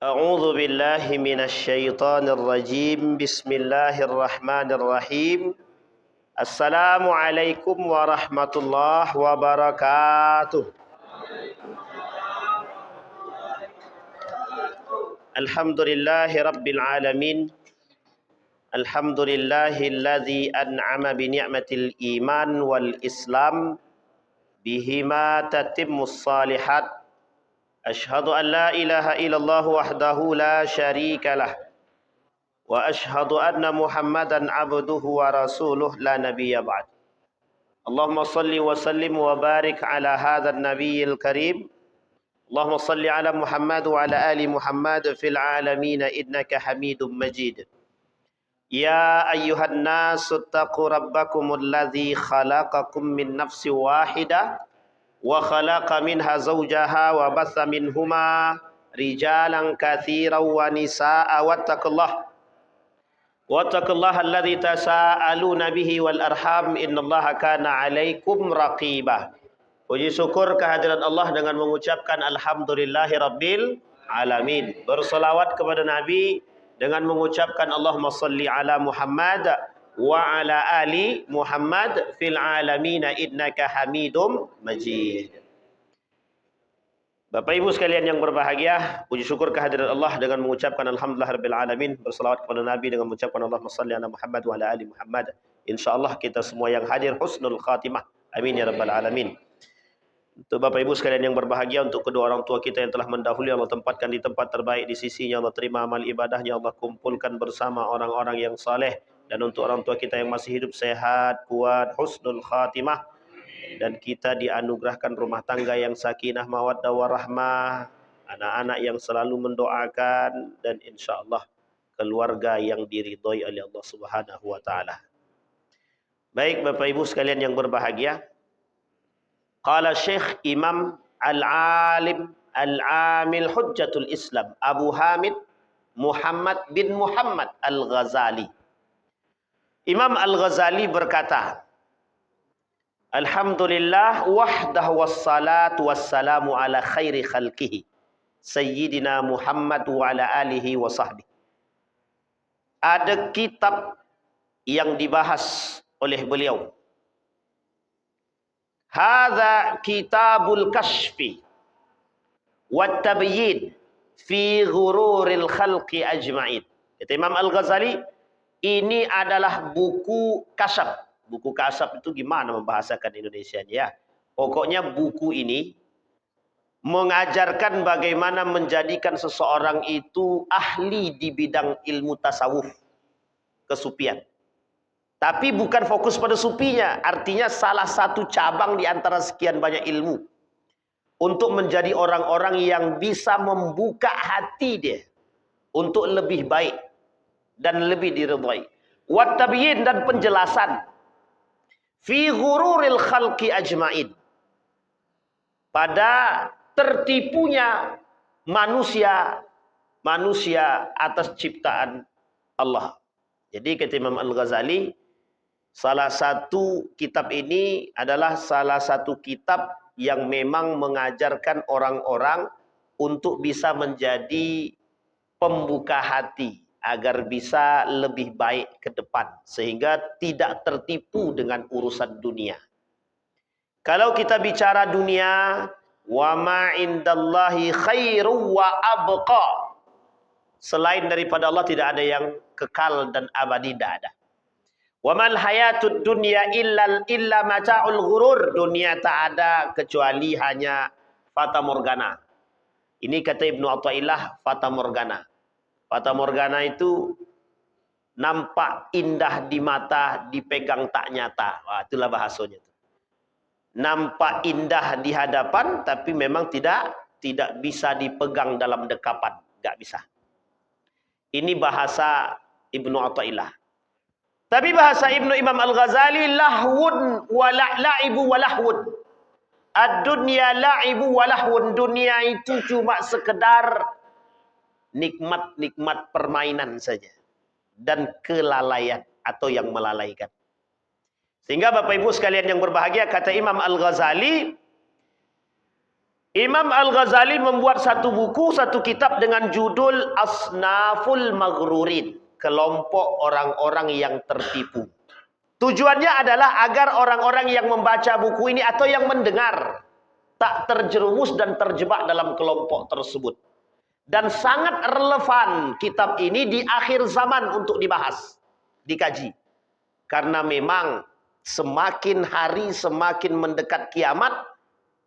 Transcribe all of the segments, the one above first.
أعوذ بالله من الشيطان الرجيم بسم الله الرحمن الرحيم السلام عليكم ورحمة الله وبركاته الحمد لله رب العالمين الحمد لله الذي أنعم بنعمة الإيمان والإسلام بهما تتم الصالحات أشهد أن لا إله إلا الله وحده لا شريك له وأشهد أن محمدا عبده ورسوله لا نبي بعد اللهم صل وسلم وبارك على هذا النبي الكريم اللهم صل على محمد وعلى آل محمد في العالمين إنك حميد مجيد يا أيها الناس اتقوا ربكم الذي خلقكم من نفس واحدة وخلق منها زوجها وبث منهما رجالا كثيرا ونساء واتقوا الله الذي تساءلون به والأرحام إن الله كان عليكم رقيبا. Puji syukur kehadiran Allah dengan mengucapkan Alhamdulillahi Rabbil Alamin. Bersolawat kepada Nabi dengan mengucapkan Allahumma salli ala Muhammad wa ala ali Muhammad fil alamina innaka hamidum majid. Bapak Ibu sekalian yang berbahagia, puji syukur kehadiran Allah dengan mengucapkan Alhamdulillah Rabbil Alamin. Bersalawat kepada Nabi dengan mengucapkan Allahumma salli ala Muhammad wa ala ali Muhammad. InsyaAllah kita semua yang hadir husnul khatimah. Amin ya Rabbal Alamin. Untuk Bapak Ibu sekalian yang berbahagia, untuk kedua orang tua kita yang telah mendahului, Allah tempatkan di tempat terbaik di sisinya. Allah terima amal ibadahnya, Allah kumpulkan bersama orang-orang yang saleh. Dan untuk orang tua kita yang masih hidup sehat, kuat, husnul khatimah. Dan kita dianugerahkan rumah tangga yang sakinah, mawaddah, warahmah, anak-anak yang selalu mendoakan, dan insyaAllah keluarga yang diridhoi oleh Allah Subhanahu wa Ta'ala. Baik Bapak Ibu sekalian yang berbahagia, qala Syekh Imam Al-Alim Al-Amil Hujjatul Islam Abu Hamid Muhammad bin Muhammad Al-Ghazali. Imam Al-Ghazali berkata, Alhamdulillah wahdahu wassalatu wassalamu ala khairi khalqihi Sayyidina Muhammad wa ala alihi wa sahbihi. Ada kitab yang dibahas oleh beliau. Hadza kitabul kashfi wat tabyin fi ghururil khalqi ajma'in. Kata Imam Al-Ghazali, ini adalah buku kasyaf. Buku kasyaf itu gimana membahasakan Indonesia ya? Pokoknya buku ini mengajarkan bagaimana menjadikan seseorang itu ahli di bidang ilmu tasawuf, kesupian. Tapi bukan fokus pada supinya, artinya salah satu cabang di antara sekian banyak ilmu. Untuk menjadi orang-orang yang bisa membuka hati dia untuk lebih baik dan lebih diridhai. Wat tabyin, dan penjelasan fi ghururil khalqi ajmain, pada tertipunya manusia atas ciptaan Allah. Jadi kata Imam Al-Ghazali, salah satu kitab ini adalah salah satu kitab yang memang mengajarkan orang-orang untuk bisa menjadi pembuka hati agar bisa lebih baik ke depan, sehingga tidak tertipu dengan urusan dunia. Kalau kita bicara dunia, wa ma indallahi khairu wa abqa. Selain daripada Allah tidak ada yang kekal dan abadi, tidak ada. Wa mal hayatud dunya illa mata'ul ghurur. Dunia tak ada kecuali hanya fata morgana. Ini kata Ibnu Athaillah, fata morgana. Fata morgana itu nampak indah di mata, dipegang tak nyata. Wah, itulah bahasanya. Nampak indah di hadapan, tapi memang tidak bisa dipegang dalam dekapan. Tidak bisa. Ini bahasa Ibnu Athaillah. Tapi bahasa Ibnu Imam Al-Ghazali, lahwun wa la'ibu wa lahwun. Ad-dunya la'ibu wa lahwun. Dunia itu cuma sekedar nikmat-nikmat permainan saja dan kelalaian atau yang melalaikan. Sehingga Bapak Ibu sekalian yang berbahagia, kata Imam Al-Ghazali, Imam Al-Ghazali membuat satu buku, satu kitab dengan judul Asnaful Maghrurin. Kelompok orang-orang yang tertipu. Tujuannya adalah agar orang-orang yang membaca buku ini atau yang mendengar tak terjerumus dan terjebak dalam kelompok tersebut. Dan sangat relevan kitab ini di akhir zaman untuk dibahas, dikaji. Karena memang semakin hari semakin mendekat kiamat,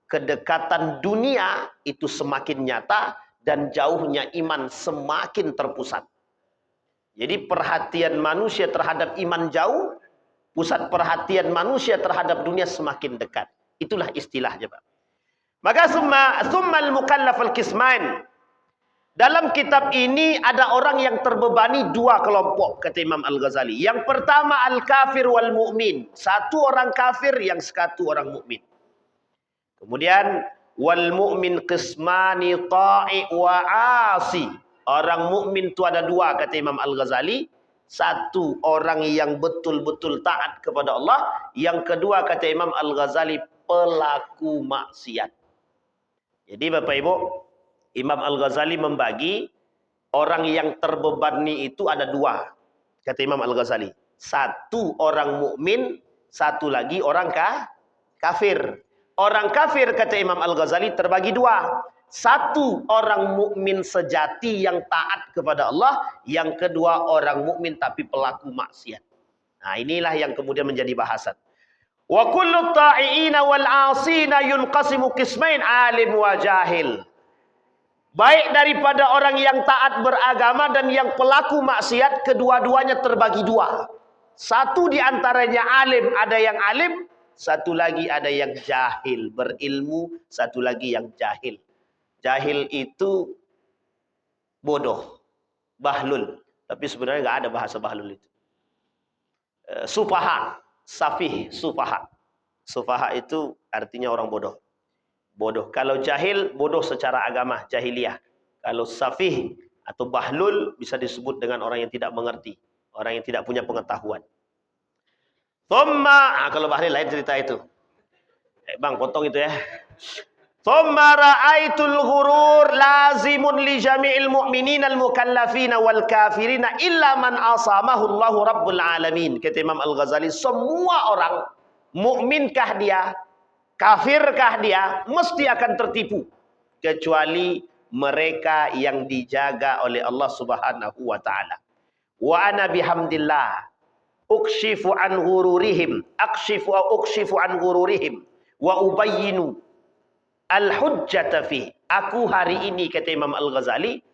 kedekatan dunia itu semakin nyata dan jauhnya iman semakin terpusat. Jadi perhatian manusia terhadap iman jauh, pusat perhatian manusia terhadap dunia semakin dekat. Itulah istilahnya, Pak. Maka summal mukallaf al-qismain. Dalam kitab ini ada orang yang terbebani dua kelompok, kata Imam Al-Ghazali. Yang pertama al-kafir wal mu'min. Satu orang kafir, yang satu orang mukmin. Kemudian wal mu'min qismani ta'i wa 'asi. Orang mukmin itu ada dua, kata Imam Al-Ghazali. Satu orang yang betul-betul taat kepada Allah. Yang kedua, kata Imam Al-Ghazali, pelaku maksiat. Jadi Bapak Ibu, Imam Al-Ghazali membagi orang yang terbebani itu ada dua, kata Imam Al-Ghazali. Satu orang mukmin, satu lagi orang kafir. Orang kafir, kata Imam Al-Ghazali, terbagi dua. Satu orang mukmin sejati yang taat kepada Allah, yang kedua orang mukmin tapi pelaku maksiat. Nah, inilah yang kemudian menjadi bahasan. Wa kullu ta'iina wal 'asina yunqasimu qismain 'alim wa jahil. Baik daripada orang yang taat beragama dan yang pelaku maksiat, kedua-duanya terbagi dua. Satu di antaranya alim, ada yang alim, satu lagi ada yang jahil, berilmu, satu lagi yang jahil. Jahil itu bodoh, bahlul. Tapi sebenarnya nggak ada bahasa bahlul itu. Sufaha, safih, sufaha. Sufaha itu artinya orang bodoh. Bodoh. Kalau jahil, bodoh secara agama, jahiliyah. Kalau safih atau bahlul bisa disebut dengan orang yang tidak mengerti, orang yang tidak punya pengetahuan. Kalau bahlul lain cerita itu. Bang, potong itu ya. Thumma ra'aitul ghurur lazimun li jami'il mu'minina al-mukallafina wal kafirina illa man asamahu Allahu Rabbul Alamin. Kata Imam Al-Ghazali, semua orang, mukminkah dia, kafirkah dia, mesti akan tertipu. Kecuali mereka yang dijaga oleh Allah Subhanahu wa ta'ala. Wa ana bihamdillah ukshifu an ghururihim, ukshifu an ghururihim wa ubayyinu al-hujjata fi. Aku hari ini, kata Imam Al-Ghazali,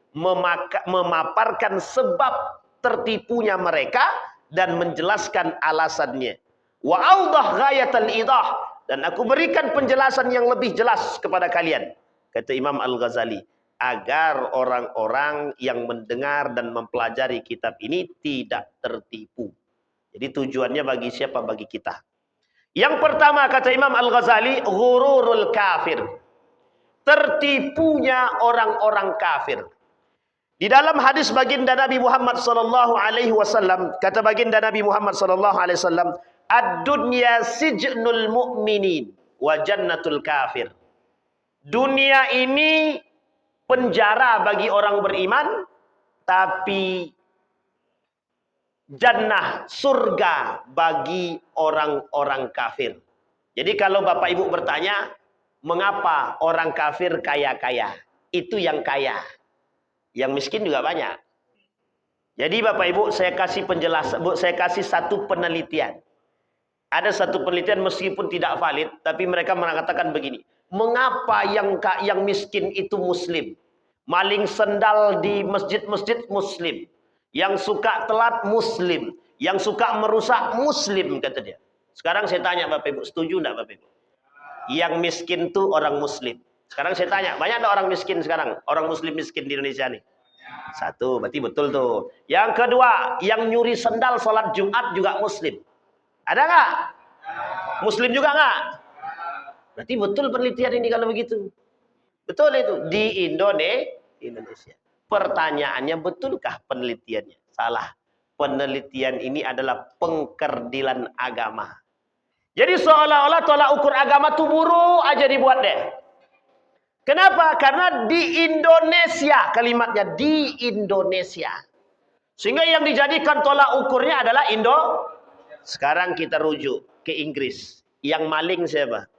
memaparkan sebab tertipunya mereka dan menjelaskan alasannya. Wa awdah ghayatal idah, dan aku berikan penjelasan yang lebih jelas kepada kalian, kata Imam Al-Ghazali, agar orang-orang yang mendengar dan mempelajari kitab ini tidak tertipu. Jadi tujuannya bagi siapa? Bagi kita. Yang pertama, kata Imam Al-Ghazali, ghururul kafir. Tertipunya orang-orang kafir. Di dalam hadis baginda Nabi Muhammad sallallahu alaihi wasallam, kata baginda Nabi Muhammad sallallahu alaihi wasallam, ad-dunya sijnul mu'minin wa jannatul kafir. Dunia ini penjara bagi orang beriman, tapi jannah, surga bagi orang-orang kafir. Jadi kalau Bapak Ibu bertanya, mengapa orang kafir kaya-kaya? Itu yang kaya. Yang miskin juga banyak. Jadi Bapak Ibu, saya kasih penjelasan, saya kasih satu penelitian. Ada satu penelitian meskipun tidak valid, tapi mereka mengatakan begini. Mengapa yang miskin itu muslim? Maling sendal di masjid-masjid muslim. Yang suka telat muslim. Yang suka merusak muslim, kata dia. Sekarang saya tanya Bapak Ibu, setuju enggak Bapak Ibu? Yang miskin tuh orang muslim. Sekarang saya tanya, banyak ada orang miskin sekarang? Orang muslim miskin di Indonesia nih? Satu, berarti betul tuh. Yang kedua, yang nyuri sendal sholat Jumat juga muslim. Ada nggak? Muslim juga nggak? Berarti betul penelitian ini kalau begitu. Betul itu. Di Indonesia. Pertanyaannya, betulkah penelitiannya? Salah. Penelitian ini adalah pengkerdilan agama. Jadi seolah-olah tolak ukur agama tuh buruk aja dibuat deh. Kenapa? Karena di Indonesia, kalimatnya di Indonesia. Sehingga yang dijadikan tolak ukurnya adalah Sekarang kita rujuk ke Inggris. Yang maling siapa?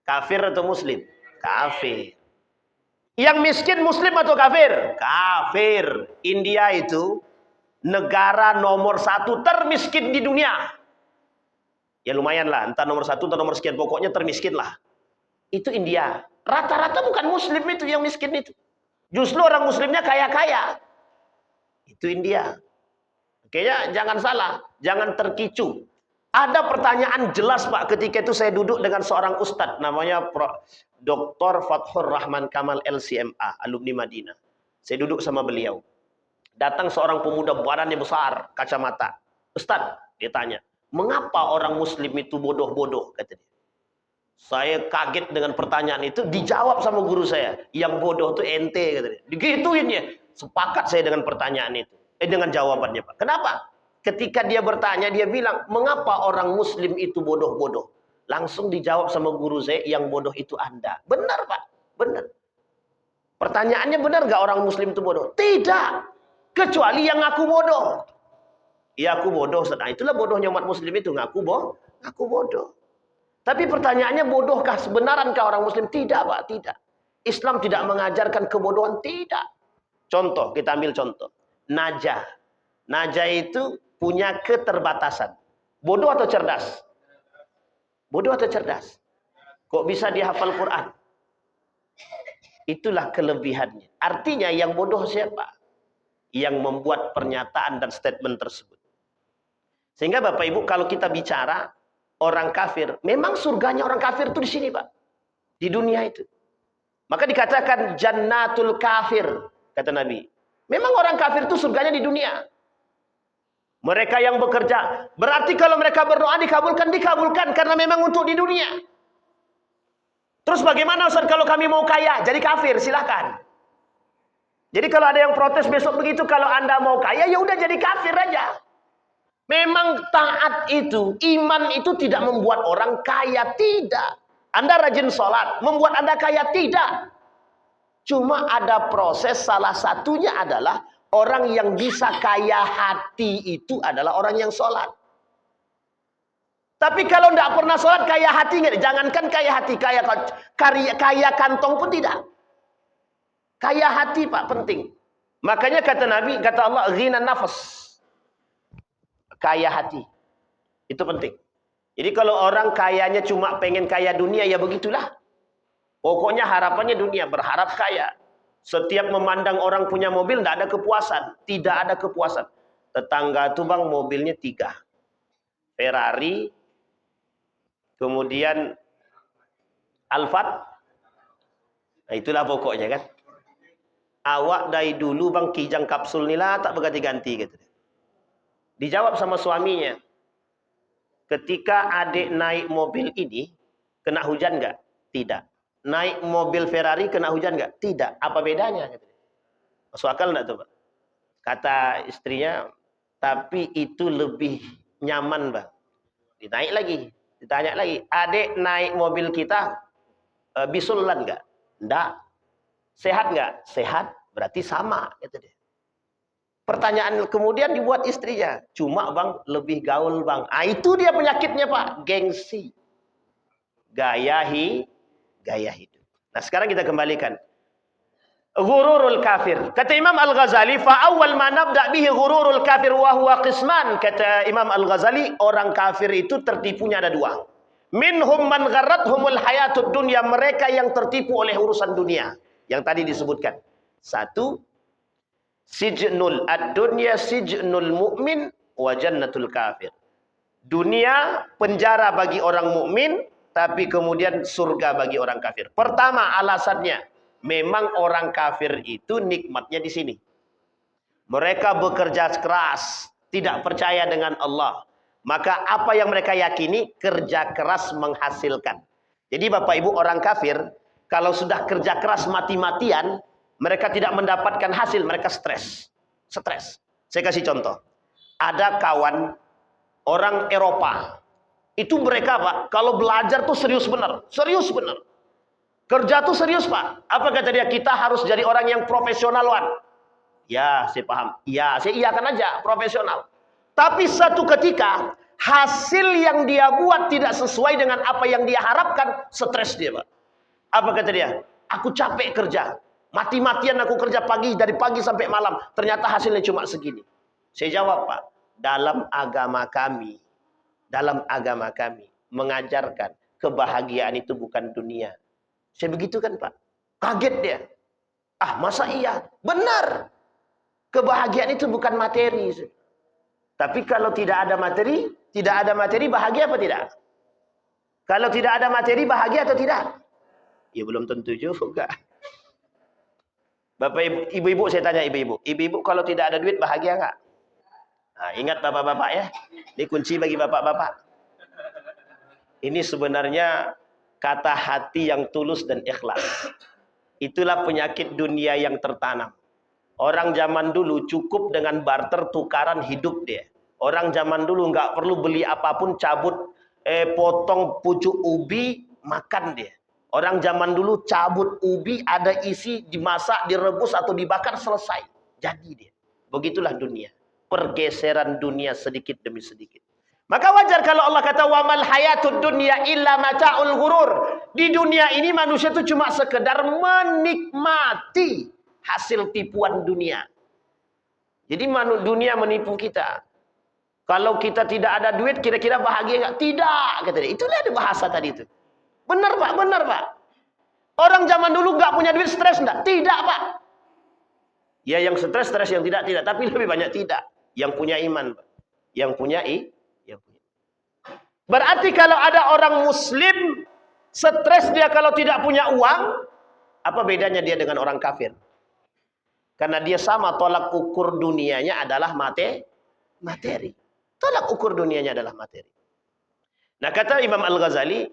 Kafir atau muslim? Kafir. Yang miskin muslim atau kafir? Kafir. India itu negara nomor 1 termiskin di dunia. Ya lumayan lah, entah nomor 1 atau nomor sekian, pokoknya termiskin lah. Itu India. Rata-rata bukan muslim itu yang miskin itu. Justru orang muslimnya kaya-kaya. Itu India. Kayaknya jangan salah, jangan terkicu. Ada pertanyaan jelas Pak, ketika itu saya duduk dengan seorang ustadz, namanya Dr. Fathur Rahman Kamal LCMA, alumni Madinah. Saya duduk sama beliau. Datang seorang pemuda badannya besar, kacamata. Ustadz, dia tanya, mengapa orang muslim itu bodoh-bodoh? Kata dia. Saya kaget dengan pertanyaan itu, dijawab sama guru saya. Yang bodoh itu ente, kata dia. Digituin ya. Sepakat saya dengan pertanyaan itu. Dengan jawabannya Pak. Kenapa? Ketika dia bertanya, dia bilang, mengapa orang muslim itu bodoh-bodoh? Langsung dijawab sama guru saya, yang bodoh itu Anda. Benar Pak, benar. Pertanyaannya benar gak orang muslim itu bodoh? Tidak. Kecuali yang ngaku bodoh. Ya aku bodoh. Nah, itulah bodohnya umat muslim itu. Ngaku bodoh. Tapi pertanyaannya, bodohkah sebenarkah orang muslim? Tidak Pak, tidak. Islam tidak mengajarkan kebodohan, tidak. Contoh, kita ambil contoh. Najah. Najah itu punya keterbatasan. Bodoh atau cerdas? Bodoh atau cerdas? Kok bisa dia hafal Quran? Itulah kelebihannya. Artinya yang bodoh siapa? Yang membuat pernyataan dan statement tersebut. Sehingga Bapak Ibu, kalau kita bicara orang kafir, memang surganya orang kafir itu di sini Pak. Di dunia itu. Maka dikatakan jannatul kafir, kata Nabi. Memang orang kafir itu surganya di dunia. Mereka yang bekerja. Berarti kalau mereka berdoa dikabulkan, dikabulkan. Karena memang untuk di dunia. Terus bagaimana Ustaz kalau kami mau kaya? Jadi kafir, silahkan. Jadi kalau ada yang protes besok begitu, kalau Anda mau kaya, ya udah jadi kafir aja. Memang taat itu, iman itu tidak membuat orang kaya. Tidak. Anda rajin sholat, membuat Anda kaya? Tidak. Cuma ada proses, salah satunya adalah orang yang bisa kaya hati itu adalah orang yang sholat. Tapi kalau tidak pernah sholat, kaya hati nggak? Jangankan kaya hati, kaya kantong pun tidak. Kaya hati Pak, penting. Makanya kata Nabi, kata Allah, ghina nafas. Kaya hati. Itu penting. Jadi kalau orang kayanya cuma pengen kaya dunia, ya begitulah. Pokoknya harapannya dunia, berharap kaya. Setiap memandang orang punya mobil, tidak ada kepuasan. Tidak ada kepuasan. Tetangga itu bang, mobilnya 3. Ferrari, kemudian Alphard. Nah, itulah pokoknya kan. Awak dari dulu bang, kijang kapsul ni lah, tak berganti-ganti. Gitu. Dijawab sama suaminya. Ketika adik naik mobil ini, kena hujan nggak? Tidak. Naik mobil Ferrari kena hujan nggak? Tidak. Apa bedanya? Masuk akal nggak tuh Pak? Kata istrinya, tapi itu lebih nyaman Bang. Dinaik lagi, ditanya lagi, adik naik mobil kita bisulan nggak? Nggak. Sehat nggak? Sehat. Berarti sama. Gitu deh. Pertanyaan kemudian dibuat istrinya, cuma Bang lebih gaul Bang. Ah, itu dia penyakitnya Pak, gengsi. Gaya hidup. Nah, sekarang kita kembalikan. Ghururul kafir. Kata Imam Al-Ghazali, fa awwal ma nabda bihi ghururul kafir wa huwa qisman. Kata Imam Al-Ghazali, orang kafir itu tertipunya ada 2. Minhum man gharrathumul hayatud dunya, mereka yang tertipu oleh urusan dunia. Yang tadi disebutkan. 1, sijnul ad-dunya sijnul mu'min wa jannatul kafir. Dunia penjara bagi orang mukmin, tapi kemudian surga bagi orang kafir. Pertama alasannya, memang orang kafir itu nikmatnya di sini. Mereka bekerja keras, tidak percaya dengan Allah. Maka apa yang mereka yakini, kerja keras menghasilkan. Jadi Bapak Ibu, orang kafir, kalau sudah kerja keras mati-matian, mereka tidak mendapatkan hasil, mereka stres. Stres. Saya kasih contoh. Ada kawan orang Eropa. Itu mereka Pak, kalau belajar tuh serius benar. Serius benar. Kerja tuh serius, Pak. Apa kata dia? Kita harus jadi orang yang profesional, Wan. Ya, saya paham. Ya, saya iyakan aja, profesional. Tapi satu ketika, hasil yang dia buat tidak sesuai dengan apa yang dia harapkan, stres dia, Pak. Apa kata dia? Aku capek kerja. Mati-matian aku kerja dari pagi sampai malam. Ternyata hasilnya cuma segini. Saya jawab, Pak. Dalam agama kami mengajarkan kebahagiaan itu bukan dunia. Saya begitu kan, Pak? Kaget dia. Ah, masa iya? Benar. Kebahagiaan itu bukan materi. Tapi kalau tidak ada materi bahagia apa tidak? Kalau tidak ada materi bahagia atau tidak? Ya belum tentu juga. Bapak ibu-ibu, saya tanya ibu-ibu. Ibu-ibu kalau tidak ada duit bahagia nggak? Nah, ingat bapak-bapak ya. Ini kunci bagi bapak-bapak. Ini sebenarnya kata hati yang tulus dan ikhlas. Itulah penyakit dunia yang tertanam. Orang zaman dulu cukup dengan barter tukaran hidup dia. Orang zaman dulu nggak perlu beli apapun, potong pucuk ubi, makan dia. Orang zaman dulu cabut ubi, ada isi, dimasak, direbus atau dibakar, selesai. Jadi dia. Begitulah dunia. Pergeseran dunia sedikit demi sedikit. Maka wajar kalau Allah kata wamal hayatud dunya illa mata'ul ghurur. Di dunia ini manusia itu cuma sekedar menikmati hasil tipuan dunia. Jadi dunia menipu kita. Kalau kita tidak ada duit, kira-kira bahagia nggak? Tidak, kata dia. Itulah ada bahasa tadi itu. Benar, Pak, benar, Pak. Orang zaman dulu nggak punya duit, stres enggak? Tidak, Pak. Ya yang stres, yang tidak. Tapi lebih banyak tidak. Yang punya iman, Pak. Yang punya Berarti kalau ada orang muslim stres dia kalau tidak punya uang, apa bedanya dia dengan orang kafir? Karena dia sama, tolak ukur dunianya adalah materi. Tolak ukur dunianya adalah materi. Nah, kata Imam Al-Ghazali,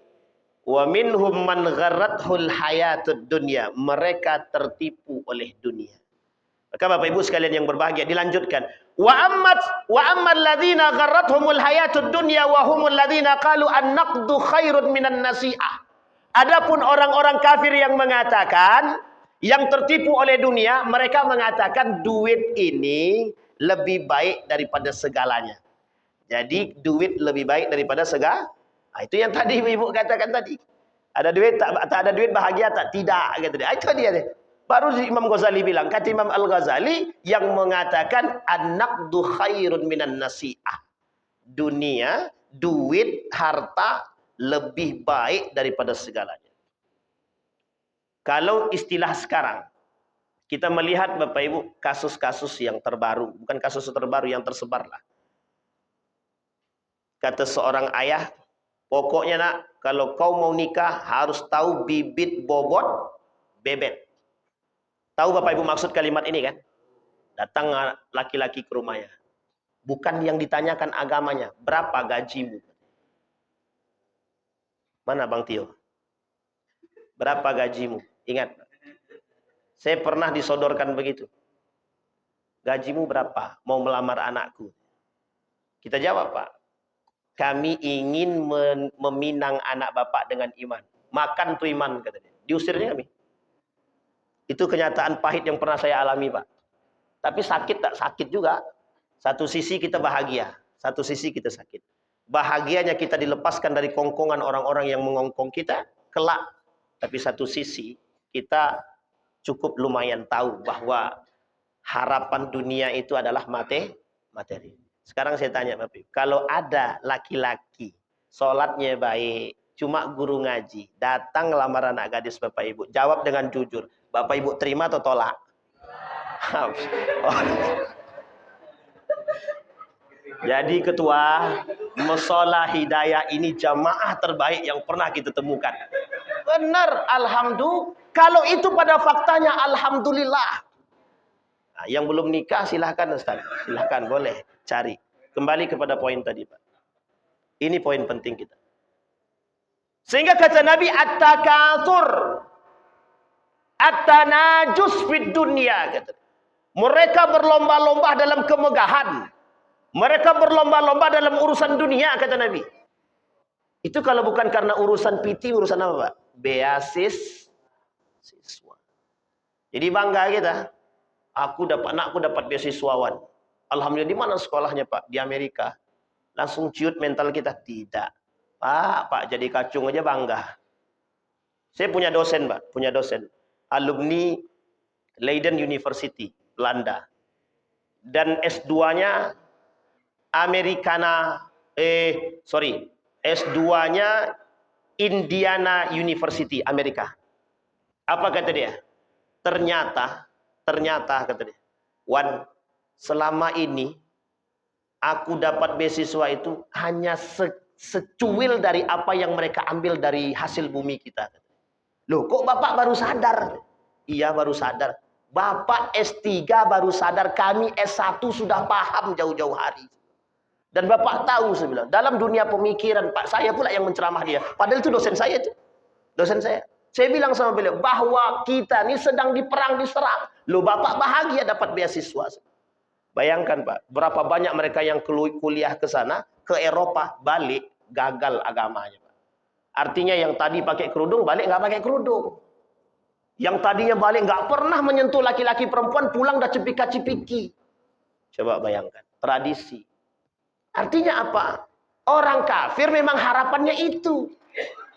wa minhum man gharrathul hayatud dunya. Mereka tertipu oleh dunia. Maka Bapak Ibu sekalian yang berbahagia, dilanjutkan. Wa ammal ladzina gharrathumul hayatud dunya wa humul ladzina qalu an-naqdu khairun minan nasi'ah. Adapun orang-orang kafir yang mengatakan, yang tertipu oleh dunia, mereka mengatakan duit ini lebih baik daripada segalanya. Jadi duit lebih baik daripada segala. Nah, itu yang tadi Ibu katakan tadi. Ada duit tak ada duit bahagia tak? Tidak, gitu dia. Itu dia. Baru Imam Ghazali bilang, kata Imam Al-Ghazali yang mengatakan an-naqdu khairun minan nasi'ah. Dunia, duit, harta lebih baik daripada segalanya. Kalau istilah sekarang, kita melihat Bapak Ibu kasus-kasus yang terbaru, bukan kasus terbaru yang tersebar lah. Kata seorang ayah, pokoknya nak, kalau kau mau nikah harus tahu bibit bobot bebek. Tahu Bapak Ibu maksud kalimat ini kan? Datang laki-laki ke rumahnya. Bukan yang ditanyakan agamanya, berapa gajimu? Mana Bang Tio? Berapa gajimu? Ingat, saya pernah disodorkan begitu. Gajimu berapa? Mau melamar anakku. Kita jawab, Pak. Kami ingin meminang anak Bapak dengan iman. Makan tuh iman, katanya. Diusirnya kami. Itu kenyataan pahit yang pernah saya alami, Pak. Tapi sakit tak? Sakit juga. Satu sisi kita bahagia, satu sisi kita sakit. Bahagianya kita dilepaskan dari kongkongan orang-orang yang mengongkong kita, kelak. Tapi satu sisi kita cukup lumayan tahu bahwa harapan dunia itu adalah materi. Sekarang saya tanya Bapak, kalau ada laki-laki sholatnya baik, cuma guru ngaji, datang ngelamar anak gadis Bapak Ibu, jawab dengan jujur, Bapak Ibu terima atau tolak? Jadi ketua Mushola Hidayah ini jamaah terbaik yang pernah kita temukan. Benar, alhamdulillah. Kalau itu pada faktanya, alhamdulillah. Nah, yang belum nikah silahkan Ustaz, silahkan boleh cari. Kembali kepada poin tadi, Pak. Ini poin penting kita. Sehingga kata Nabi, at-takatsur, at-tanajus fid dunya, kata. Mereka berlomba-lomba dalam kemegahan. Mereka berlomba-lomba dalam urusan dunia, kata Nabi. Itu kalau bukan karena urusan PT, urusan apa, Pak? Beasis, Siswa. Jadi bangga kita. Anakku dapat beasiswawan. Alhamdulillah, di mana sekolahnya Pak? Di Amerika. Langsung ciut mental kita. Tidak. Pak jadi kacung aja bangga. Saya punya dosen Pak. Punya dosen. Alumni Leiden University, Belanda. Dan S2-nya S2-nya Indiana University, Amerika. Apa kata dia? Ternyata kata dia, Wan, selama ini aku dapat beasiswa itu hanya secuil dari apa yang mereka ambil dari hasil bumi kita. Loh, kok Bapak baru sadar? Iya, baru sadar. Bapak S3 baru sadar, kami S1 sudah paham jauh-jauh hari. Dan Bapak tahu, saya bilang, dalam dunia pemikiran, Pak, saya pula yang menceramah dia. Padahal itu dosen saya itu. Dosen saya. Saya bilang sama beliau, bahwa kita ini sedang diperang, diserang. Loh, Bapak bahagia dapat beasiswa. Bayangkan Pak, berapa banyak mereka yang kuliah ke sana, ke Eropa, balik, gagal agamanya Pak. Artinya yang tadi pakai kerudung, balik nggak pakai kerudung. Yang tadinya balik nggak pernah menyentuh laki-laki perempuan, pulang udah cepika-cepiki. Coba bayangkan, tradisi. Artinya apa? Orang kafir memang harapannya itu.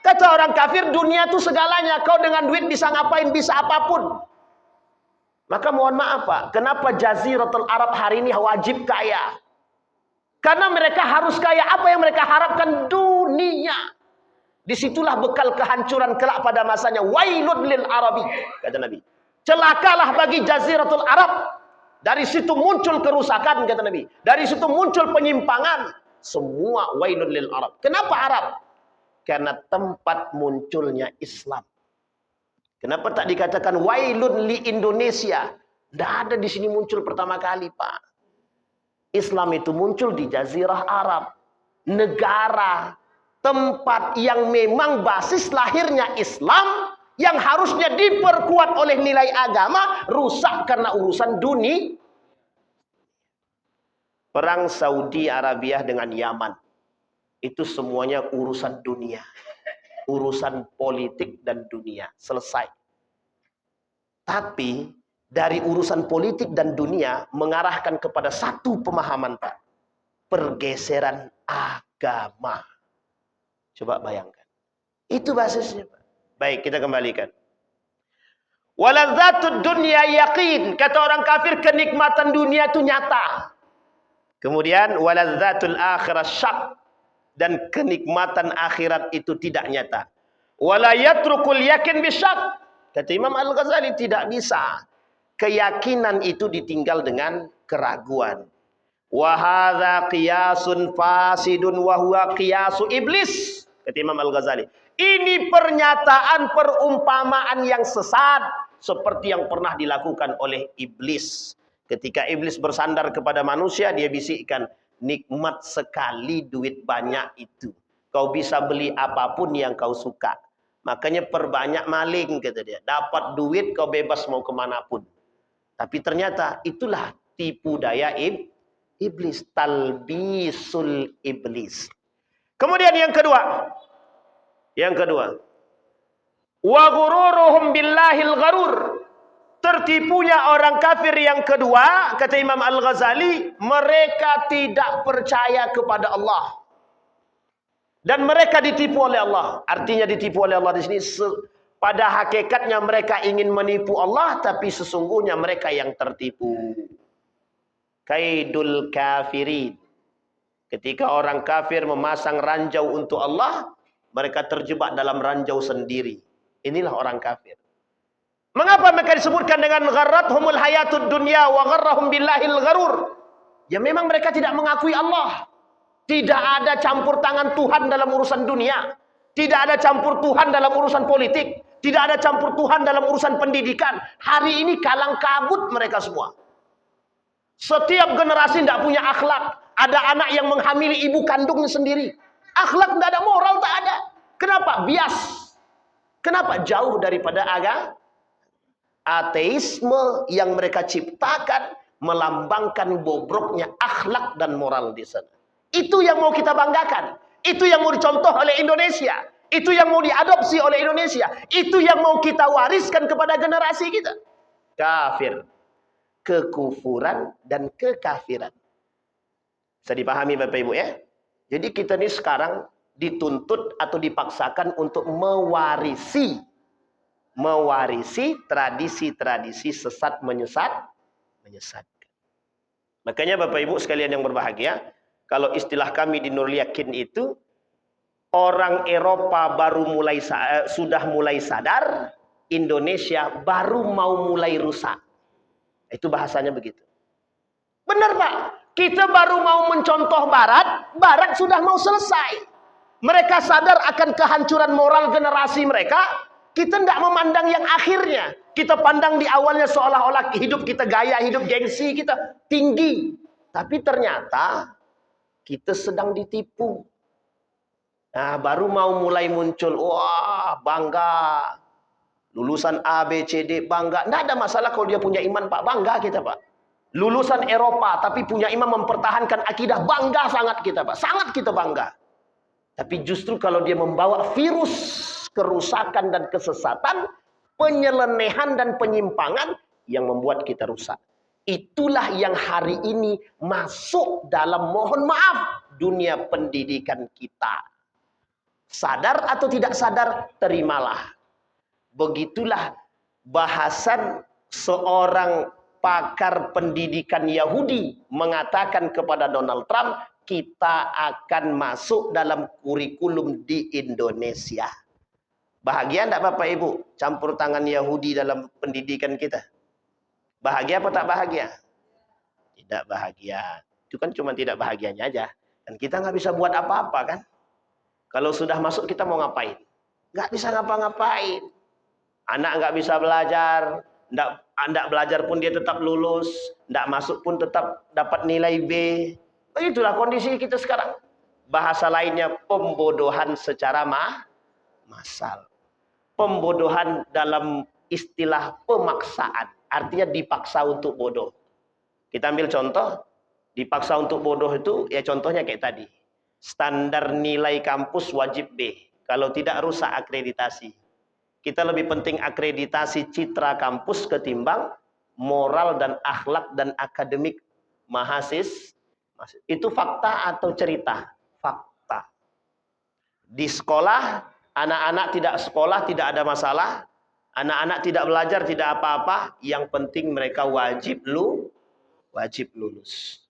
Kata orang kafir, dunia itu segalanya. Kau dengan duit bisa ngapain, bisa apapun. Maka mohon maaf Pak, kenapa Jaziratul Arab hari ini wajib kaya? Karena mereka harus kaya. Apa yang mereka harapkan? Dunia. Disitulah bekal kehancuran kelak pada masanya. Wailun lil Arabi, kata Nabi. Celakalah bagi Jaziratul Arab. Dari situ muncul kerusakan, kata Nabi. Dari situ muncul penyimpangan. Semua wailun lil Arab. Kenapa Arab? Karena tempat munculnya Islam. Kenapa tak dikatakan wailun li Indonesia? Tidak ada di sini muncul pertama kali, Pak. Islam itu muncul di Jazirah Arab. Negara, tempat yang memang basis lahirnya Islam, yang harusnya diperkuat oleh nilai agama, rusak karena urusan dunia. Perang Saudi Arabia dengan Yaman. Itu semuanya urusan dunia. Urusan politik dan dunia. Selesai. Tapi dari urusan politik dan dunia mengarahkan kepada satu pemahaman, Pak. Pergeseran agama. Coba bayangkan. Itu basisnya, Pak. Baik, kita kembalikan. Waladzatud dunya yaqin. Kata orang kafir, kenikmatan dunia itu nyata. Kemudian waladzatul akhirah syak. Dan kenikmatan akhirat itu tidak nyata. Wala yatrukul yakin bisyak. Kata Imam Al-Ghazali, tidak bisa. Keyakinan itu ditinggal dengan keraguan. Wa hadza qiyasun fasidun wa huwa qiyasu iblis. Kata Imam Al-Ghazali. Ini pernyataan perumpamaan yang sesat. Seperti yang pernah dilakukan oleh iblis. Ketika iblis bersandar kepada manusia, dia bisikkan, nikmat sekali duit banyak itu. Kau bisa beli apapun yang kau suka. Makanya perbanyak maling, kata dia. Dapat duit kau bebas mau kemanapun. Tapi ternyata itulah tipu daya iblis. Talbisul iblis. Kemudian yang kedua. Wa ghururuhum billahil gharur. Tertipunya orang kafir yang kedua, kata Imam Al-Ghazali, mereka tidak percaya kepada Allah. Dan mereka ditipu oleh Allah. Artinya ditipu oleh Allah di sini, pada hakikatnya mereka ingin menipu Allah, tapi sesungguhnya mereka yang tertipu. Kaidul kafirin. Ketika orang kafir memasang ranjau untuk Allah, mereka terjebak dalam ranjau sendiri. Inilah orang kafir. Mengapa mereka disebutkan dengan gharrathumul hayatud dunya wa gharrahum billahil gharur? Ya memang mereka tidak mengakui Allah. Tidak ada campur tangan Tuhan dalam urusan dunia. Tidak ada campur Tuhan dalam urusan politik. Tidak ada campur Tuhan dalam urusan pendidikan. Hari ini kalang kabut mereka semua. Setiap generasi tidak punya akhlak. Ada anak yang menghamili ibu kandungnya sendiri. Akhlak tidak ada, moral tak ada. Kenapa? Bias. Kenapa? Jauh daripada agama. Ateisme yang mereka ciptakan melambangkan bobroknya akhlak dan moral di sana. Itu yang mau kita banggakan. Itu yang mau dicontoh oleh Indonesia. Itu yang mau diadopsi oleh Indonesia. Itu yang mau kita wariskan kepada generasi kita. Kafir, kekufuran, dan kekafiran. Bisa dipahami Bapak Ibu ya? Jadi kita ini sekarang dituntut atau dipaksakan untuk mewarisi tradisi-tradisi sesat menyesatkan. Makanya Bapak Ibu sekalian yang berbahagia, kalau istilah kami di Nurul Yakin itu, orang Eropa sudah mulai sadar, Indonesia baru mau mulai rusak. Itu bahasanya begitu. Benar Pak, kita baru mau mencontoh Barat sudah mau selesai. Mereka sadar akan kehancuran moral generasi mereka. Kita tidak memandang yang akhirnya. Kita pandang di awalnya seolah-olah hidup kita gaya, hidup gengsi kita tinggi. Tapi ternyata kita sedang ditipu. Nah, baru mau mulai muncul, wah bangga. Lulusan A, B, C, D, bangga. Tidak ada masalah kalau dia punya iman Pak, bangga kita Pak. Lulusan Eropa tapi punya imam mempertahankan akidah, bangga sangat kita Pak, sangat kita bangga. Tapi justru kalau dia membawa virus kerusakan dan kesesatan, penyelenehan dan penyimpangan yang membuat kita rusak. Itulah yang hari ini masuk dalam, mohon maaf, dunia pendidikan kita. Sadar atau tidak sadar, terimalah. Begitulah bahasan seorang pakar pendidikan Yahudi mengatakan kepada Donald Trump, kita akan masuk dalam kurikulum di Indonesia. Bahagia enggak Bapak Ibu campur tangan Yahudi dalam pendidikan kita? Bahagia apa tak bahagia? Tidak bahagia. Itu kan cuma tidak bahagianya aja. Dan kita nggak bisa buat apa-apa kan? Kalau sudah masuk kita mau ngapain? Nggak bisa ngapa-ngapain. Anak nggak bisa belajar. Nggak belajar pun dia tetap lulus, nggak masuk pun tetap dapat nilai B. Itulah kondisi kita sekarang. Bahasa lainnya pembodohan secara massal. Pembodohan dalam istilah pemaksaan, artinya dipaksa untuk bodoh. Kita ambil contoh, dipaksa untuk bodoh itu ya contohnya kayak tadi. Standar nilai kampus wajib B, kalau tidak rusak akreditasi. Kita lebih penting akreditasi citra kampus ketimbang moral dan akhlak dan akademik mahasiswa. Itu fakta atau cerita? Fakta. Di sekolah, anak-anak tidak sekolah tidak ada masalah. Anak-anak tidak belajar tidak apa-apa. Yang penting mereka wajib lulus.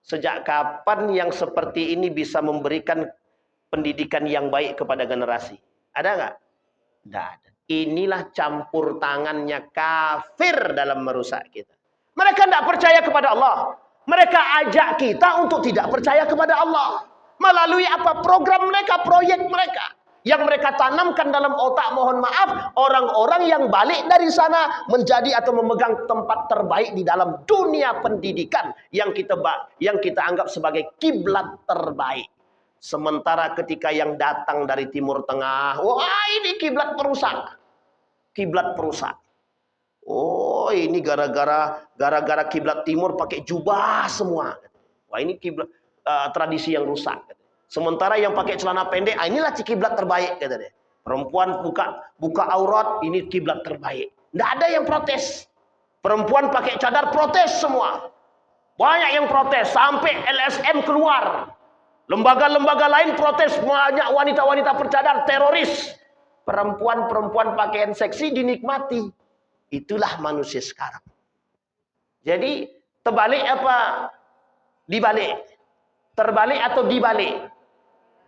Sejak kapan yang seperti ini bisa memberikan pendidikan yang baik kepada generasi? Ada nggak? Tidak ada. Inilah campur tangannya kafir dalam merusak kita. Mereka tidak percaya kepada Allah. Mereka ajak kita untuk tidak percaya kepada Allah. Melalui apa? Program mereka, proyek mereka. Yang mereka tanamkan dalam otak, mohon maaf, orang-orang yang balik dari sana menjadi atau memegang tempat terbaik di dalam dunia pendidikan yang kita anggap sebagai kiblat terbaik. Sementara ketika yang datang dari Timur Tengah, wah ini kiblat perusak. Kiblat perusak. Oh ini gara-gara kiblat Timur pakai jubah semua. Wah ini kiblat tradisi yang rusak. Sementara yang pakai celana pendek, inilah kiblat terbaik kata dia. Perempuan buka aurat, ini kiblat terbaik. Tidak ada yang protes. Perempuan pakai cadar protes semua. Banyak yang protes sampai LSM keluar. Lembaga-lembaga lain protes, banyak wanita-wanita bercadar teroris. Perempuan-perempuan pakaian seksi dinikmati. Itulah manusia sekarang. Jadi terbalik apa? Dibalik. Terbalik atau dibalik?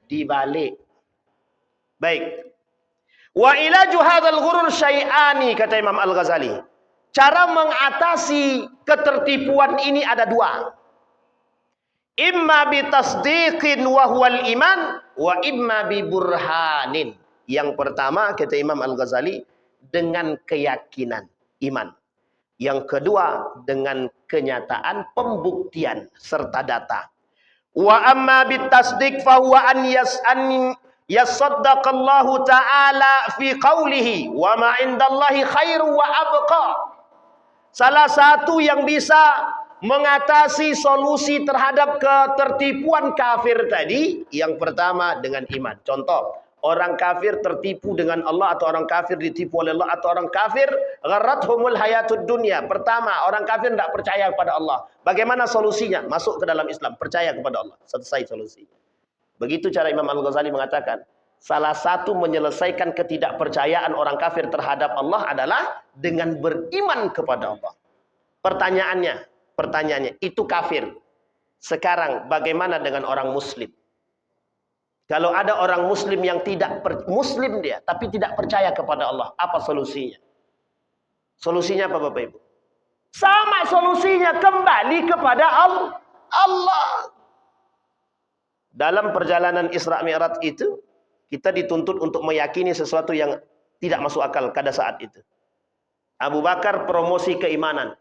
Dibalik. Baik. Wa ilaju hadzal ghurur syai'ani kata Imam Al-Ghazali. Cara mengatasi ketertipuan ini ada dua. Imma bitasdiqin wa huwal iman wa imma bi burhanin. Yang pertama kata Imam Al-Ghazali dengan keyakinan, iman. Yang kedua dengan kenyataan, pembuktian serta data. Wa amma bitasdiq fa huwa an yasaddaqallahu ta'ala fi qawlihi wa ma indallahi khairu wa abqa. Salah satu yang bisa mengatasi solusi terhadap ketertipuan kafir tadi, yang pertama dengan iman. Contoh, Orang kafir tertipu dengan Allah, atau orang kafir ditipu oleh Allah, atau orang kafir gharrathumul hayatud dunya. Pertama, orang kafir tidak percaya kepada Allah. Bagaimana solusinya? Masuk ke dalam Islam, percaya kepada Allah. Selesai solusinya. Begitu cara Imam Al-Ghazali mengatakan, salah satu menyelesaikan ketidakpercayaan orang kafir terhadap Allah adalah dengan beriman kepada Allah. Pertanyaannya, itu kafir. Sekarang bagaimana dengan orang muslim? Kalau ada orang muslim yang muslim dia, tapi tidak percaya kepada Allah, apa solusinya? Solusinya apa Bapak Ibu? Sama solusinya, kembali kepada Allah. Dalam perjalanan Isra Mi'raj itu, kita dituntut untuk meyakini sesuatu yang tidak masuk akal pada saat itu. Abu Bakar promosi keimanan.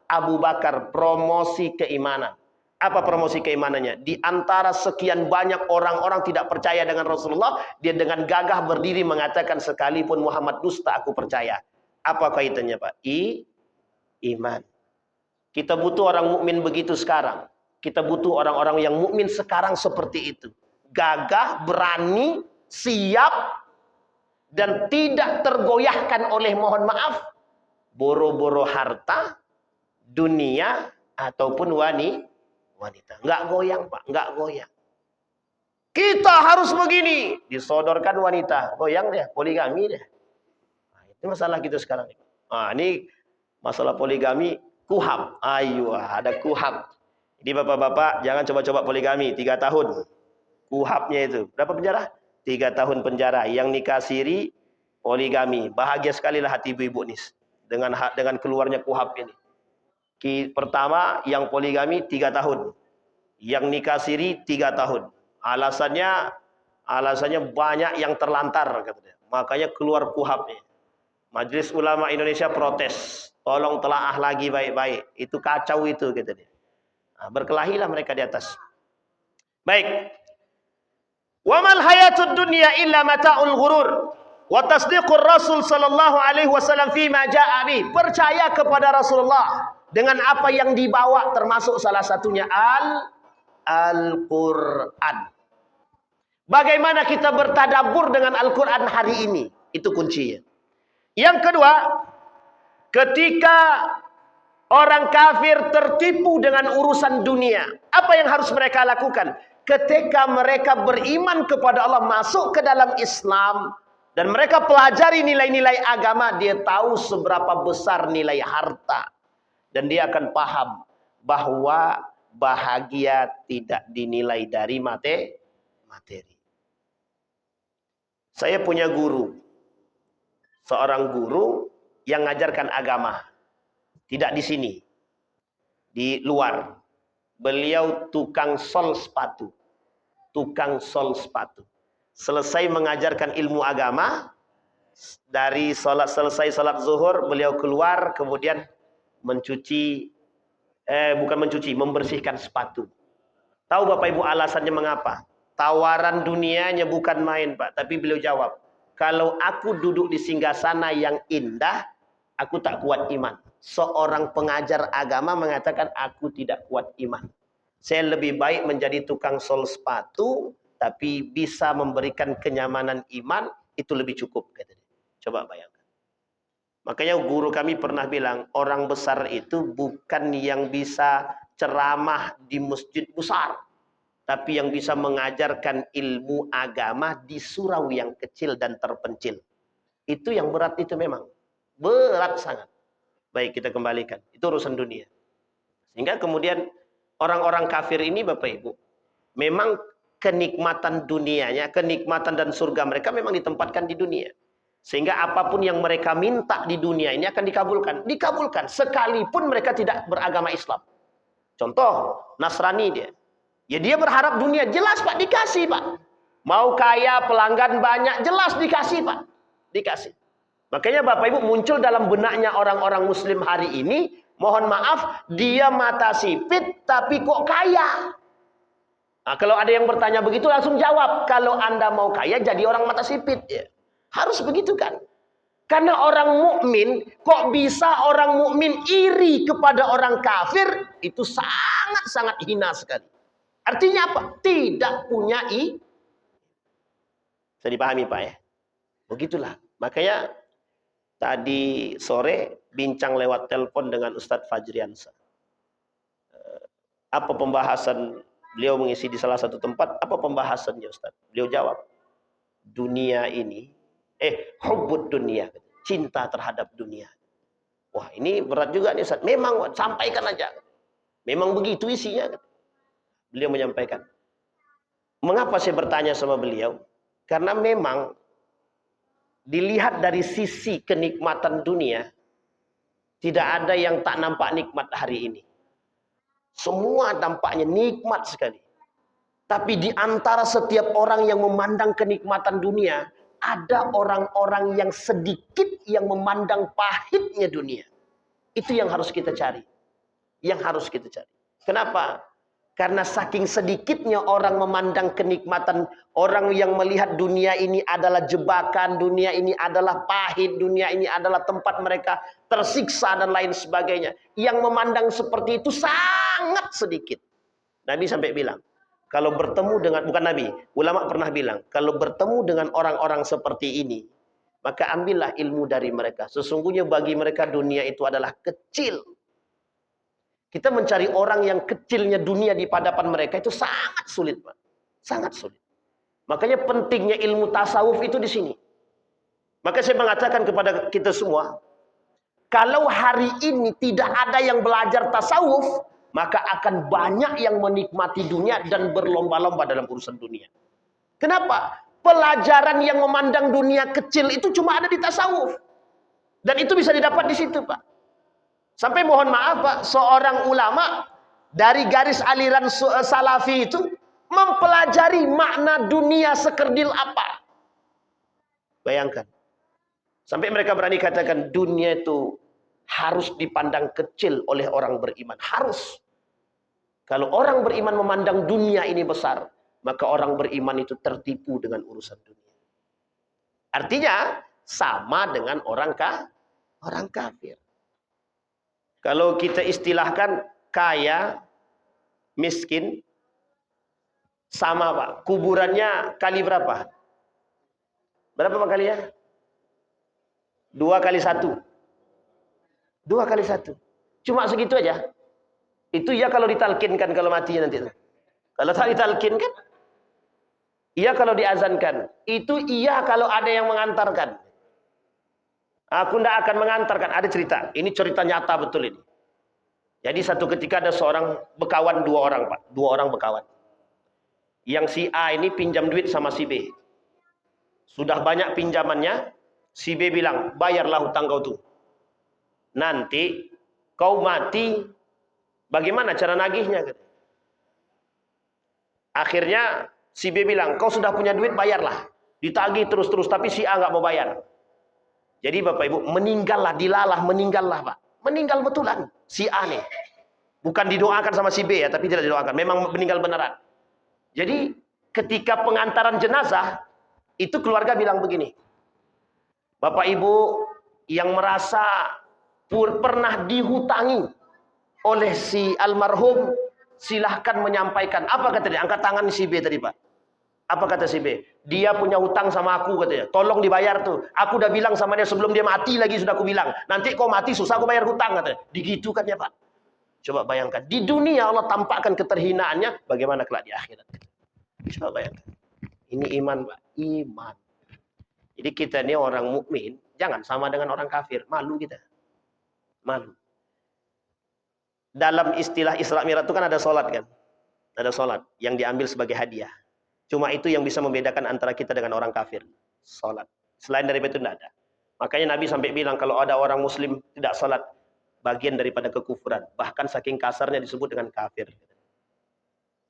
Apa promosi keimanannya? Di antara sekian banyak orang-orang tidak percaya dengan Rasulullah, dia dengan gagah berdiri mengatakan, sekalipun Muhammad dusta, aku percaya. Apa kaitannya Pak? Iman. Kita butuh orang mukmin begitu sekarang. Kita butuh orang-orang yang mukmin sekarang seperti itu. Gagah, berani, siap, dan tidak tergoyahkan oleh, mohon maaf, boro-boro harta, dunia, ataupun wanita. Nggak goyang Pak, nggak goyang. Kita harus begini, disodorkan wanita, goyang dia, poligami dia. Nah, itu masalah kita sekarang. Nah, ini masalah poligami, KUHAP. Ayo, ada KUHAP. Jadi bapak-bapak jangan coba-coba poligami, 3 tahun. KUHAP-nya itu berapa penjara? 3 tahun penjara. Yang nikah siri, poligami. Bahagia sekali lah hati ibu-ibu nih dengan keluarnya KUHAP ini. Pertama, yang poligami 3 tahun. Yang nikah siri 3 tahun. Alasannya banyak yang terlantar katanya. Makanya keluar KUHAP-nya. Majelis Ulama Indonesia protes. Tolong telaah lagi baik-baik. Itu kacau itu gitu dia. Nah, berkelahilah mereka di atas. Baik. Wa mal hayatud dunya illa mata'ul ghurur. Wa tasdiqur Rasul sallallahu alaihi wasallam fi ma jaa'a bi. Percaya kepada Rasulullah dengan apa yang dibawa, termasuk salah satunya Al-Qur'an. Bagaimana kita bertadabbur dengan Al-Qur'an hari ini? Itu kuncinya. Yang kedua, ketika orang kafir tertipu dengan urusan dunia, apa yang harus mereka lakukan? Ketika mereka beriman kepada Allah, masuk ke dalam Islam, dan mereka pelajari nilai-nilai agama, dia tahu seberapa besar nilai harta. Dan dia akan paham bahwa bahagia tidak dinilai dari materi. Saya punya guru. Seorang guru yang ngajarkan agama. Tidak di sini. Di luar. Beliau tukang sol sepatu. Selesai mengajarkan ilmu agama, dari selesai salat zuhur, beliau keluar, kemudian membersihkan sepatu. Tahu Bapak Ibu alasannya mengapa? Tawaran dunianya bukan main Pak, tapi beliau jawab, kalau aku duduk di singgasana yang indah, aku tak kuat iman. Seorang pengajar agama mengatakan, aku tidak kuat iman. Saya lebih baik menjadi tukang sol sepatu, tapi bisa memberikan kenyamanan iman, itu lebih cukup. Coba bayangkan. Makanya guru kami pernah bilang, orang besar itu bukan yang bisa ceramah di masjid besar, tapi yang bisa mengajarkan ilmu agama di surau yang kecil dan terpencil. Itu yang berat, itu memang. Berat sangat. Baik, kita kembalikan. Itu urusan dunia. Sehingga kemudian orang-orang kafir ini Bapak Ibu, memang kenikmatan dunianya, kenikmatan dan surga mereka memang ditempatkan di dunia. Sehingga apapun yang mereka minta di dunia ini akan dikabulkan. Dikabulkan, sekalipun mereka tidak beragama Islam. Contoh, Nasrani dia. Ya dia berharap dunia, jelas Pak, dikasih Pak. Mau kaya, pelanggan banyak, jelas dikasih Pak. Dikasih. Makanya Bapak Ibu, muncul dalam benaknya orang-orang muslim hari ini, mohon maaf, dia mata sipit tapi kok kaya. Nah, kalau ada yang bertanya begitu langsung jawab, kalau Anda mau kaya jadi orang mata sipit ya. Harus begitu kan? Karena orang mukmin, kok bisa orang mukmin iri kepada orang kafir? Itu sangat-sangat hina sekali. Artinya apa? Tidak punya Bisa dipahami Pak ya? Begitulah. Makanya tadi sore bincang lewat telepon dengan Ustadz Fajriansa. Apa pembahasan beliau mengisi di salah satu tempat? Apa pembahasannya Ustadz? Beliau jawab, dunia ini, hubbud dunia, cinta terhadap dunia. Wah ini berat juga nih Ustadz. Memang sampaikan aja. Memang begitu isinya. Beliau menyampaikan. Mengapa saya bertanya sama beliau? Karena memang dilihat dari sisi kenikmatan dunia, tidak ada yang tak nampak nikmat hari ini. Semua dampaknya nikmat sekali. Tapi di antara setiap orang yang memandang kenikmatan dunia, ada orang-orang yang sedikit yang memandang pahitnya dunia. Itu yang harus kita cari. Yang harus kita cari. Kenapa? Karena saking sedikitnya orang memandang kenikmatan, orang yang melihat dunia ini adalah jebakan, dunia ini adalah pahit, dunia ini adalah tempat mereka tersiksa dan lain sebagainya. Yang memandang seperti itu sangat sedikit. Nabi sampai bilang, kalau bertemu dengan, bukan Nabi, ulama pernah bilang, kalau bertemu dengan orang-orang seperti ini, maka ambillah ilmu dari mereka. Sesungguhnya bagi mereka dunia itu adalah kecil. Kita mencari orang yang kecilnya dunia di hadapan mereka itu sangat sulit, Pak. Sangat sulit. Makanya pentingnya ilmu tasawuf itu di sini. Maka saya mengatakan kepada kita semua, kalau hari ini tidak ada yang belajar tasawuf, maka akan banyak yang menikmati dunia dan berlomba-lomba dalam urusan dunia. Kenapa? Pelajaran yang memandang dunia kecil itu cuma ada di tasawuf. Dan itu bisa didapat di situ, Pak. Sampai mohon maaf, Pak, seorang ulama dari garis aliran salafi itu mempelajari makna dunia sekerdil apa. Bayangkan. Sampai mereka berani katakan dunia itu harus dipandang kecil oleh orang beriman. Harus. Kalau orang beriman memandang dunia ini besar, maka orang beriman itu tertipu dengan urusan dunia. Artinya sama dengan orang kafir. Kalau kita istilahkan kaya, miskin, sama Pak. Kuburannya kali berapa? Berapa Pak kalinya? 2 kali 1. 2 kali 1. Cuma segitu aja. Itu ya kalau ditalkinkan kalau matinya nanti. Kalau tak ditalkinkan, iya kalau diazankan. Itu iya kalau ada yang mengantarkan. Aku tidak akan mengantarkan. Ada cerita. Ini cerita nyata betul ini. Jadi satu ketika ada seorang bekawan 2 orang, Pak. 2 orang bekawan. Yang si A ini pinjam duit sama si B. Sudah banyak pinjamannya. Si B bilang, bayarlah hutang kau tuh. Nanti kau mati, bagaimana cara nagihnya? Akhirnya si B bilang, kau sudah punya duit, bayarlah. Ditagih terus-terus, tapi si A nggak mau bayar. Jadi Bapak Ibu, meninggallah, dilalah, meninggallah Pak. Meninggal betulan, si A nih. Bukan didoakan sama si B ya, tapi tidak didoakan. Memang meninggal beneran. Jadi ketika pengantaran jenazah, itu keluarga bilang begini. Bapak Ibu yang merasa pernah dihutangi oleh si almarhum, silahkan menyampaikan. Apa kata dia? Angkat tangan si B tadi Pak. Apa kata si B? Dia punya hutang sama aku katanya. Tolong dibayar tuh. Aku udah bilang sama dia sebelum dia mati lagi sudah aku bilang. Nanti kau mati susah aku bayar hutang katanya. Digitukan ya Pak. Coba bayangkan. Di dunia Allah tampakkan keterhinaannya. Bagaimana kelak di akhirat. Coba bayangkan. Ini iman Pak. Iman. Jadi kita ini orang mukmin jangan sama dengan orang kafir. Malu kita. Malu. Dalam istilah Isra Mi'raj itu kan ada sholat kan. Ada sholat yang diambil sebagai hadiah. Cuma itu yang bisa membedakan antara kita dengan orang kafir. Salat. Selain dari itu tidak ada. Makanya Nabi sampai bilang kalau ada orang muslim tidak salat, bagian daripada kekufuran. Bahkan saking kasarnya disebut dengan kafir.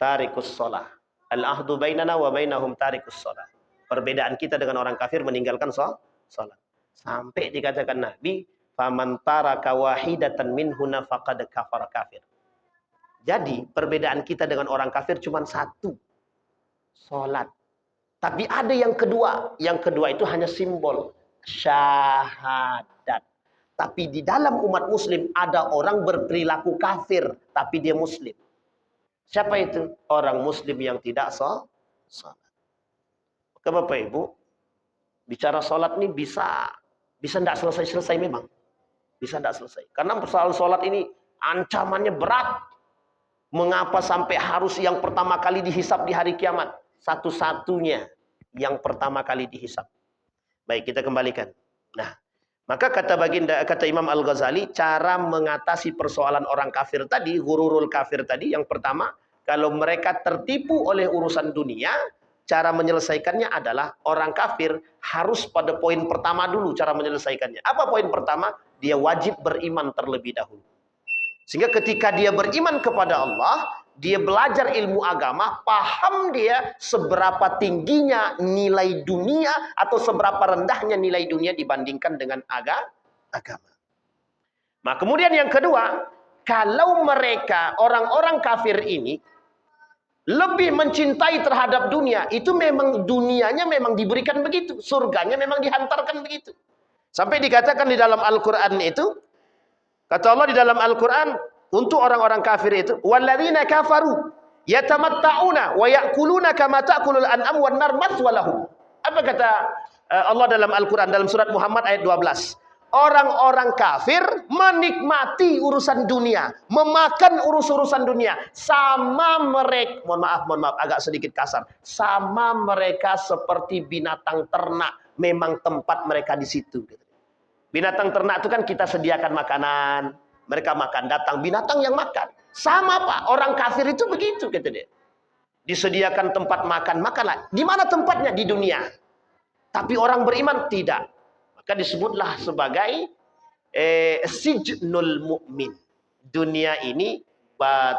Tarikus shalah. Al-ahdu bainana wa bainahum tarikus shalah. Perbedaan kita dengan orang kafir meninggalkan salat. Sampai dikatakan Nabi, faman taraka wahidatan minhuna faqad kafara kafir. Jadi perbedaan kita dengan orang kafir cuma satu. Sholat. Tapi ada yang kedua. Yang kedua itu hanya simbol. Syahadat. Tapi di dalam umat muslim ada orang berperilaku kafir. Tapi dia muslim. Siapa itu? Orang muslim yang tidak sholat. Maka Bapak Ibu, Bicara sholat ini bisa tidak selesai-selesai memang. Bisa tidak selesai. Karena persoalan sholat ini ancamannya berat. Mengapa sampai harus yang pertama kali dihisap di hari kiamat? Satu-satunya yang pertama kali dihisap. Baik, kita kembalikan. Nah, maka kata Imam Al-Ghazali, cara mengatasi persoalan orang kafir tadi, ghururul kafir tadi, yang pertama, kalau mereka tertipu oleh urusan dunia, cara menyelesaikannya adalah orang kafir harus pada poin pertama dulu cara menyelesaikannya. Apa poin pertama? Dia wajib beriman terlebih dahulu. Sehingga ketika dia beriman kepada Allah, dia belajar ilmu agama, paham dia seberapa tingginya nilai dunia atau seberapa rendahnya nilai dunia dibandingkan dengan agama. Nah, kemudian yang kedua, kalau mereka orang-orang kafir ini lebih mencintai terhadap dunia, itu memang dunianya memang diberikan begitu, surganya memang dihantarkan begitu. Sampai dikatakan di dalam Al-Qur'an itu, kata Allah di dalam Al-Qur'an untuk orang-orang kafir itu, walladzina kafaru yatamatta'una wa ya'kuluna kama ta'kulul an'am wan nar maswalahum. Apa kata Allah dalam Al-Qur'an dalam surat Muhammad ayat 12? Orang-orang kafir menikmati urusan dunia, memakan urusan dunia, sama mereka, mohon maaf, agak sedikit kasar, sama mereka seperti binatang ternak, memang tempat mereka di situ. Binatang ternak itu kan kita sediakan makanan, mereka makan, datang binatang yang makan. Sama Pak, orang kafir itu begitu, kata dia. Disediakan tempat makan, makanlah. Di mana tempatnya? Di dunia. Tapi orang beriman tidak. Maka disebutlah sebagai sijnul mukmin. Dunia ini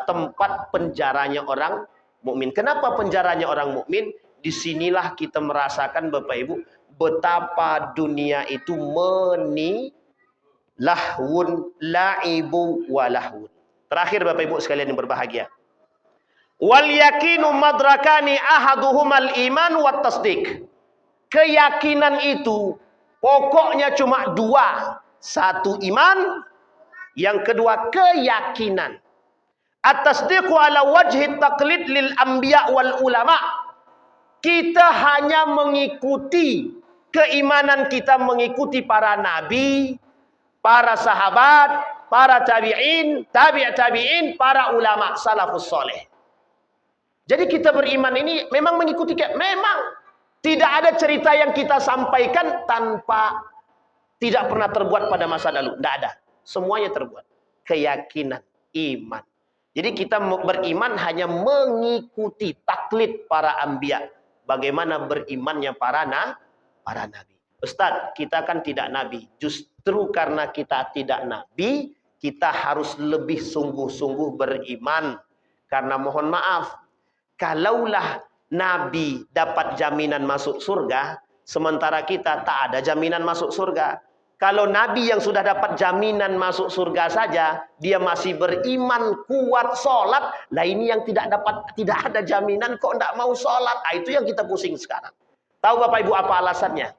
tempat penjaranya orang mukmin. Kenapa penjaranya orang mukmin? Disinilah kita merasakan Bapak Ibu betapa dunia itu lahwun laibu walahwun. Terakhir Bapak Ibu sekalian yang berbahagia. Wal yakinu madrakani ahaduhumal iman wat tasdik. Keyakinan itu pokoknya cuma dua. Satu iman, yang kedua keyakinan. At-tasdiqu ala wajhi taqlid lil anbiya wal ulama. Kita hanya mengikuti keimanan, kita mengikuti para nabi, para sahabat, para tabi'in, tabi'in, para ulama salafus soleh. Jadi kita beriman ini memang mengikuti, memang tidak ada cerita yang kita sampaikan tanpa tidak pernah terbuat pada masa lalu. Tidak ada. Semuanya terbuat. Keyakinan, iman. Jadi kita beriman hanya mengikuti taklid para anbiya. Bagaimana berimannya para nabi. Ustaz, kita kan tidak nabi. Justru karena kita tidak nabi, kita harus lebih sungguh-sungguh beriman. Karena mohon maaf, kalaulah nabi dapat jaminan masuk surga, sementara kita tak ada jaminan masuk surga. Kalau nabi yang sudah dapat jaminan masuk surga saja, dia masih beriman, kuat, sholat, lah ini yang tidak ada jaminan kok tidak mau sholat. Nah, itu yang kita pusing sekarang. Tahu Bapak Ibu apa alasannya?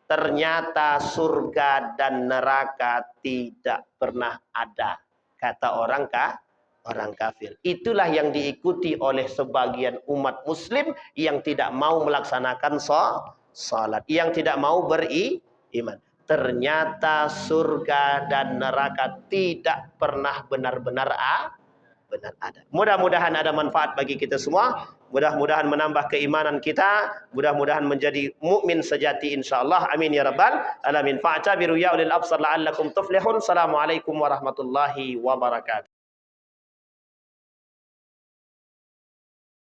Ternyata surga dan neraka tidak pernah ada, kata orang kafir. Itulah yang diikuti oleh sebagian umat muslim yang tidak mau melaksanakan salat, yang tidak mau beriman. Ternyata surga dan neraka tidak pernah benar-benar ada. Mudah-mudahan ada manfaat bagi kita semua. Mudah-mudahan menambah keimanan kita. Mudah-mudahan menjadi mukmin sejati insyaallah. Amin ya rabbal alamin. Fa'tabiru ya ulil absar la'allakum tuflihun. Assalamualaikum warahmatullahi wabarakatuh.